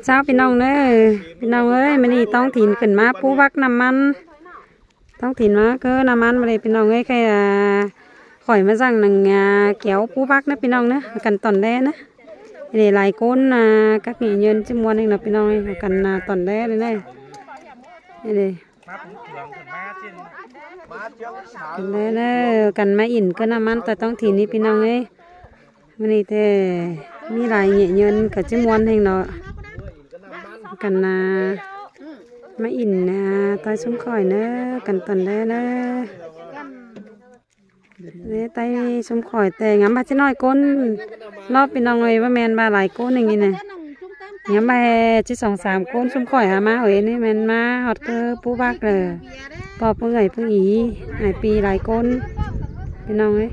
เช้าพี่น้องเด้อพี่น้องเอ้ยมันนี่ต้องถิ่นขึ้นมาปูวักน้ำมันต้องถิ่นมาก็น้ำมันมาเลยพี่น้องเอ้ยใครข่อยมาสั่งหนึ่งแก้วปูวักนะพี่น้องนะกันตอนแรกนะนี่หลายก้นcác nghệ nhân chứ muốn anh làพี่น้องกันตอนแรกเลยนี่นี่กันได้เด้อกันมาอินก็น้ำมันแต่ต้องถิ่นนี่พี่น้องเอ้ยมันนี่แต่มีหลายnghệ nhânกับchứ muốn anhเนาะกันมาอินตายซุ้มข่อยเนอะกันตอนได้เนอะเนี่ยตายซุ้มข่อยแต่งั้นบ้าจะน้อยก้นรอบเป็นน้องเลยว่าแมนบ้าหลายก้นอย่างงี้เนี่ยงั้นบ้าจะ2-3ก้นซุ้มข่อยหามาเอ้ยนี่แมนมาฮอตเกอร์ปูบักเลยปอบเพื่อไงเพื่ออีหลายปีหลายก้นเป็นน้องเลย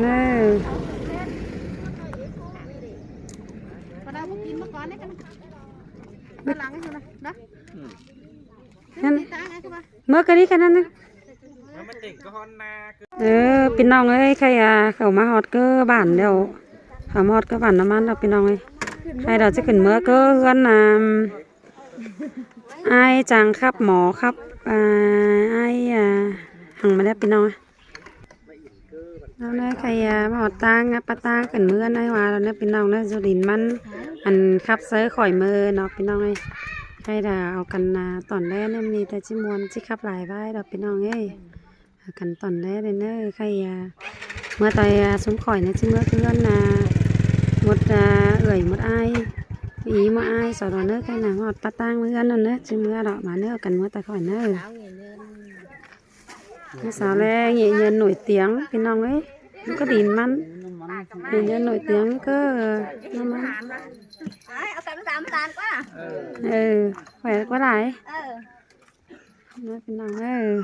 เนี่ยเมื่อกี้นี่แค่นั้นนะพี่น้องเอ้ยใครเขามาฮอตก็บ้านเดียวเขามาฮอตก็บ้านน้ำมันเราพี่น้องเอ้ยใครเราจะขึ้นเมื่อก็เพื่อนไอ้จังครับหมอครับไอ้หังมาแล้วพี่น้องเราเนี่ยใครมาฮอตตังปะตาขึ้นเมื่อไอ้ว่าเราเนี่ยพี่น้องเนี่ยสุรินมันอันครับเซอร์ข่อยมือเนาะพี่น้องเอ้ยใครเราเอากันตอนแรกเนี่ยมีแต่จิมวนจิครับหลายใบเราพี่น้องเอ้ยกันตอนแรกเลยเนอะใครเมื่อตายสมข่อยเนี่ยจิเมื่อเพื่อนหมดเอื่อยหมดไออีมาไอสอดเนอะใครหนังหอดปะตังเมื่อนั้นเนอะจิเมื่อเรามาเนอะกันเมื่อตายข่อยเนอะสาวแรงเย็นnổi tiếngพี่น้องเอ้ยก็ดินมันเย็นnổi tiếngก็น้ำมันkhỏe quá lại nó cái nào ơi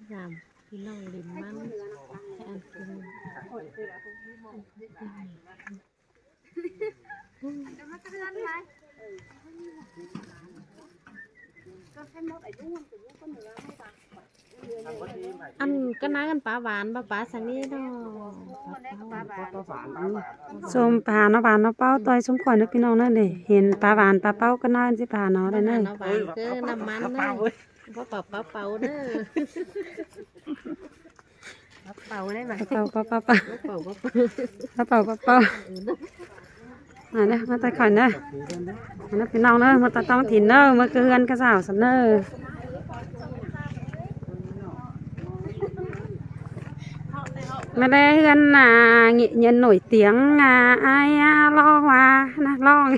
làm cái nòng điểm măngให้อันกินอันก็น้ากันปลาหวานปลาสันนี่เนาะส้มปลาเนาะหวานเนาะเป้าต่อยส้มข่อยนะพี่น้องนั่นเลยเห็นปลาหวานปลาเป้าก็น่าสิปลาเนาะได้เนอะคือน้ำมันเนอะเพราะปลาเป้าเนอะเป้าได้ไหมเป้าเนี่ยมาตายข่อยเนอะมาพี่น้องเนอะมาตาต้องถิ่นเนอะมาเกลือนกระสาวสันเนอะมาได้เงินnghệ nhân nổi tiếng ai lo mà lo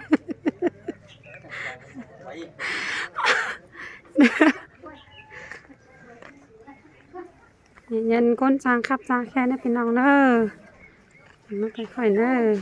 nghệ nhân con trang khắp ra khe này bên lòng nơ nó phải khỏi nơ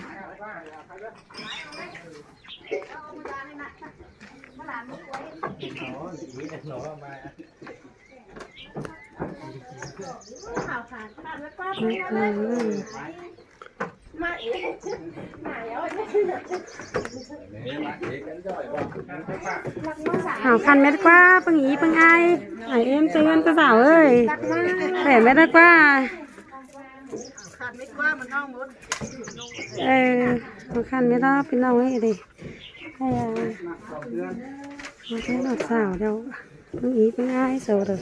hảo khăn mét quá bưng ý bưng ai hải em chơi hơn có dảo ơi khỏe mét đã quá khăn mét đó bên nào ấy đi hay nó thấy lọt xảo đâu bưng ý bưng ai sầu rồi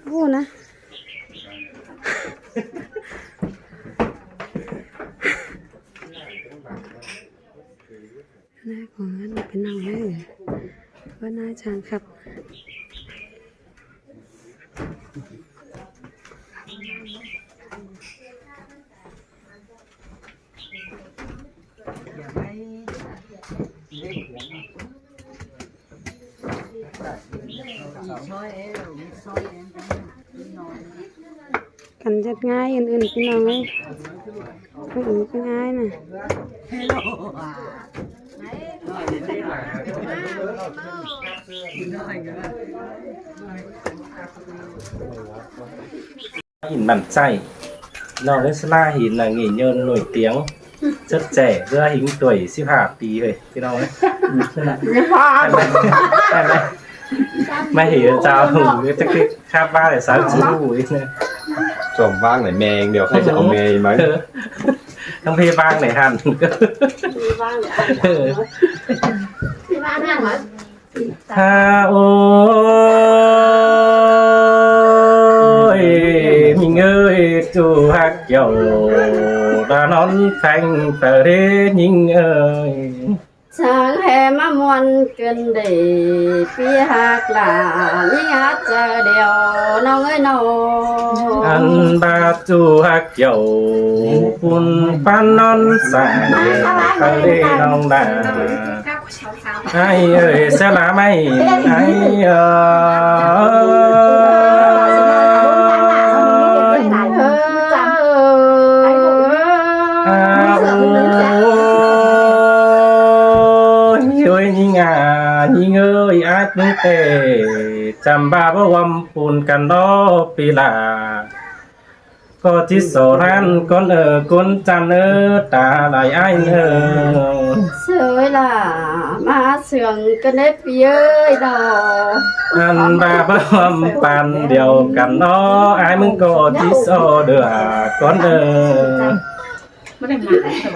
buồn áน่าของนั้นเป็นน้องเลยว่าน่าจังครับกันจัดง่ายอื่นๆพี่น้องเลยผู้หญิงก็ง่ายนะหินบั่นไส้ น้องเล่นสลาหินlà nghề nhơn nổi tiếng rất trẻ rất hình tuổi 15 ปีเลยพี่น้องเลย ไม่เห็นเจ้าหนูจะคิดคาบบ้านเลยสาวจู้อีกเนี่ย สมบ้างไหนแมงเดี๋ยวใครจะเอาแมงไหม ต้องพี่บ้างไหนหัน ฮ่าโอ้ยมีเงยจูฮักเกี่ยวตานอนแทงแต่เรยิงเอ้ย Sáng hè mà muôn cơn để phía hạc là những hát chờ đều nông ơi nông อันบาจูฮักเกี่ยวปุ่นปานนอนสายแต่เรน้องดาไอ้เอ้ยเสยละไม่ไอ้เอ้ยิงเอ้ยอาจนึกเตจำบาบ่วำปูนกันดอปีลาก็ที่โสรันก้นก้นจันตาไหลไอ้Sới là má sườn cơn ép ơi đò อันบาบ่วำปันเดียวกันดอไอ้มึงก็ที่โสเดือก้น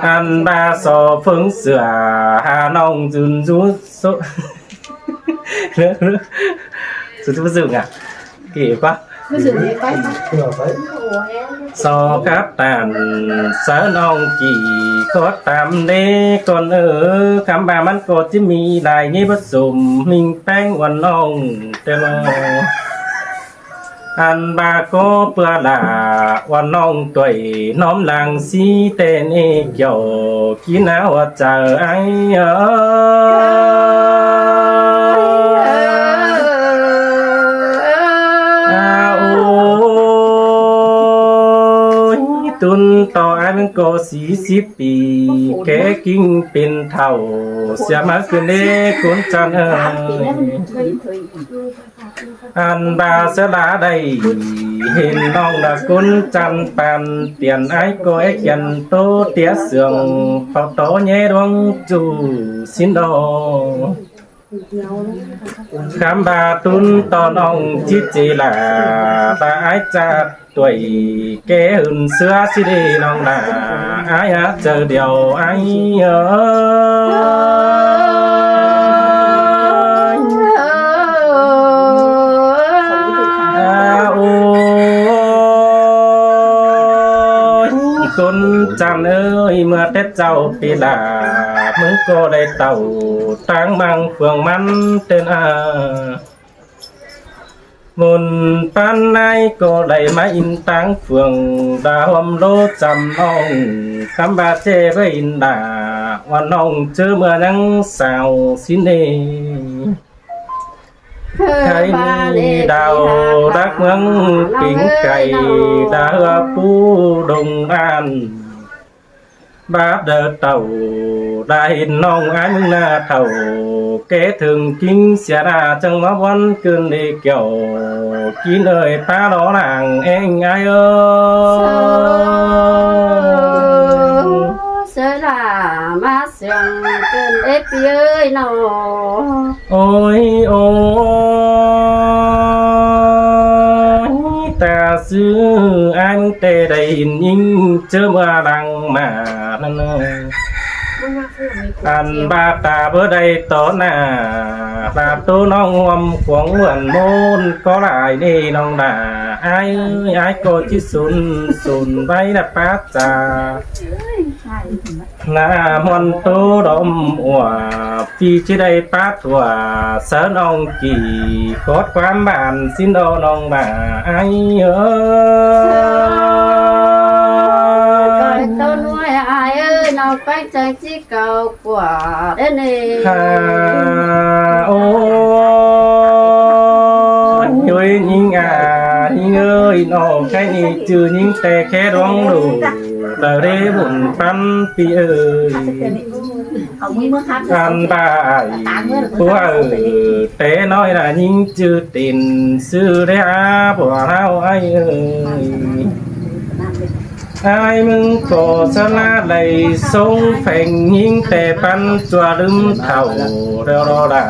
อันบาโซฟึงเสือหาน้องจุนจุโซสุดที่สุดอ่ะเก๋ปะโซครับตันสาวน้องกี่ก็ตามเด็กก่อนคำบามันก็จะมีลายนี้ผสมมิงแป้งวันน้องแต่ละอันบาก็เปลือลาวันน้องตัวน้อมหลังสีเตนเอเกี่ยวกินเอาเจอไอ้ตุนต่อไอ้มันก็40 ปีแกกิ้งเป็นเท่าเสียมาคืนเด็กคนจันอันบาสลาได้เห็นน้องดาคนจันปันเตียนไอ้ก็ไอ้เขียนโตเตี้ยเสืองเป่าโตแย่ดวงจูสินดอคำบาตุนต่อน้องจิตจีลาบาไอ้จัดตัวแกหุ่นเสื้อสิเดน้องดาไอ้เจอเดียวไอ้คนจันเอ้ยเมื่อแต่เจ้าปีลามึงก็ได้เต่าตั้งบังเฟืองมันเต้นมุนปันในก็ได้มาอินตั้งเฟืองดาวโลจำน้องคำบาเจไปอินดาว่าน้องเจอเมื่อนังสาวสิเนใครมีดาวรักเมืองปิงไก่ดาวปูดงอันบาเดอเต่าได้น้องอันหน้าเต่าแกถึงกินเสียดาจังมาวันเกินเด็กเกี่ยวกินเลยป้าล้อนางเองไงSới là má sườn cơn ép ơi nò โอ้ยโอ้ยแต่ซื้ออันเตได้ยินเจอมาดังมานั่นอันบาตาเพื่อได้ต่อหน้าตาตัวน้องวำขวงเหมือนโมนก็หลายดีน้องด่าไอ้ไอ้ก็ที่สุนไว้ละป้าจ่าหน้ามอนตัวดมอัวพี่ที่ได้ป้าตัวเสนน้องกี่กดความบานสิ้นโดน้องด่าไอ้Tôi nuôi ai ơi nào phải chạy chỉ cầu quả đến đây โอ้ยโอ้ยยิงยิงเอ้ยน้องแค่นี้จือยิงแต่แค่ร้องดูแต่เรบุญปันปีเอ้ยกันตายผัวแต่น้อยน่ะยิงจือตินซื้อได้อาผัวเฮาไอ้เอ้ย ai mừng cổ sa la lầy sông phèn nhìn tè pan chùa đâm thầu đeo đó là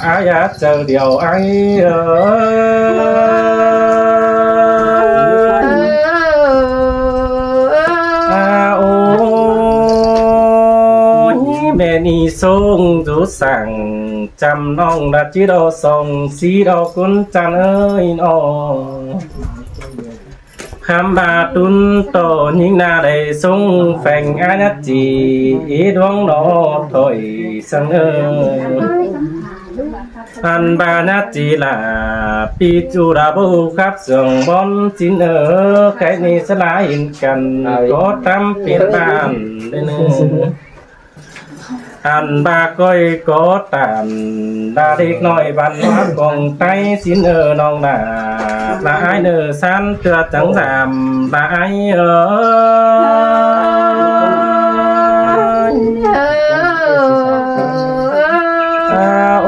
ai á chờ điều ai mẹ ni sông rú sàng chăm nong đã chỉ đo sông xí đo cuốn chan ơi nó khám bà tuân tổ những na đầy sông phèn ai nhất chỉ đoán nó thôi sang ơi anh bà nát chỉ là pi chu đã bù khắp giường bon chín ở cái này sẽ là hình cần có trăm phiên bản đây nữa anh ba coi có tàn đã đi nói văn hóa còn tay xin ở non là ai nở san chưa chẳng giảm là ai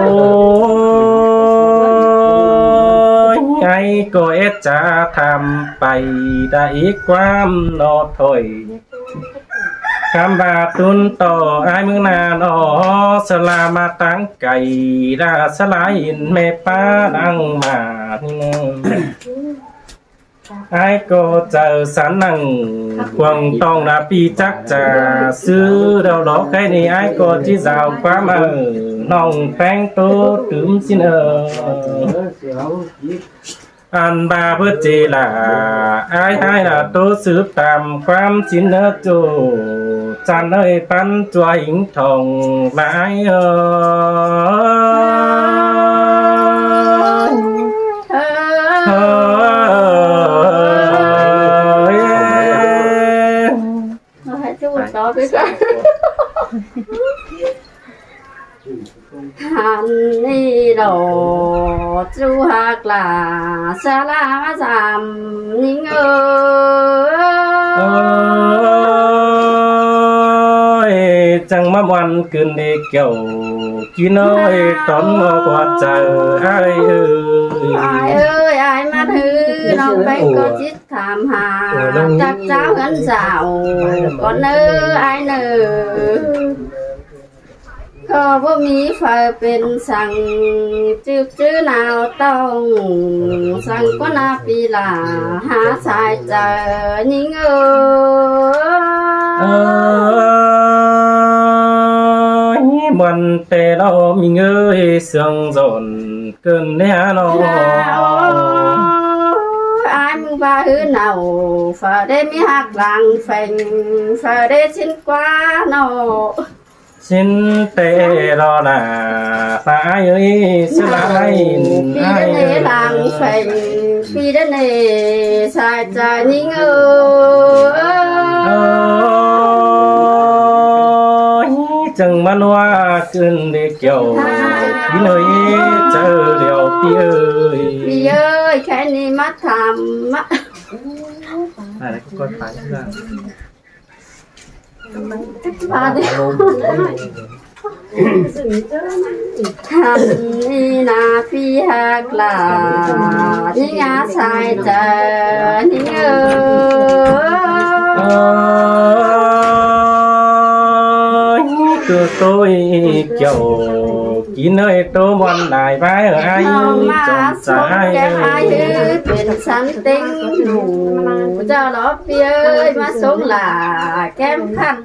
ôi ai có ép cha tham bày đã ít quam nó thôi cam bà tuân tổ ai mương nà nó sơ la ma tăng cày ra sơ la in mê pa đăng mà ai có chờ sẵn năng quần tông là pi chắc trà sư đâu đó cái này ai có chỉ rào quá mà nòng phanh tốt trứng xin anh ba bớt chỉ là ai hay là tốt sướp tạmความchín nước chủ chan ơi pan chùa hình thòng lại hàn ni đồ chú hạc là sa la giảm nín ơi chẳng mắm ăn cơn đi kiểu chỉ nói tóm qua chờ ai ai mắt hư nó bánh có chít thảm hà chắc cháu gắn rào còn nơ ai nơ có vôมีไฟเป็นสั่งจืบจื้อหนาวต้องสั่งก็นาปีลาหาสายเจอยิงมันแต่เรามีเงยเสียงรนเกินเนี้ยน้องai mừng ba hư nào phở đê mi hạt làng phèn phở đê xin quá nó xin tê lo là ai ơi sẽ là ai ai ơi làng phèn phi đến này xài trà những chẳng mà loa cơn để kiểu đi nơi chờ điều pi ơi cái này mắt thầm mắt này con phải ra thầm ni na phi hạc là những á sai chờ những cứ tôi kiểu chỉ nơi tôi muốn lại vai ở ai chọn sai ai tiền sẵn tính đủ cho nó phía ơi mà sống là kem khăn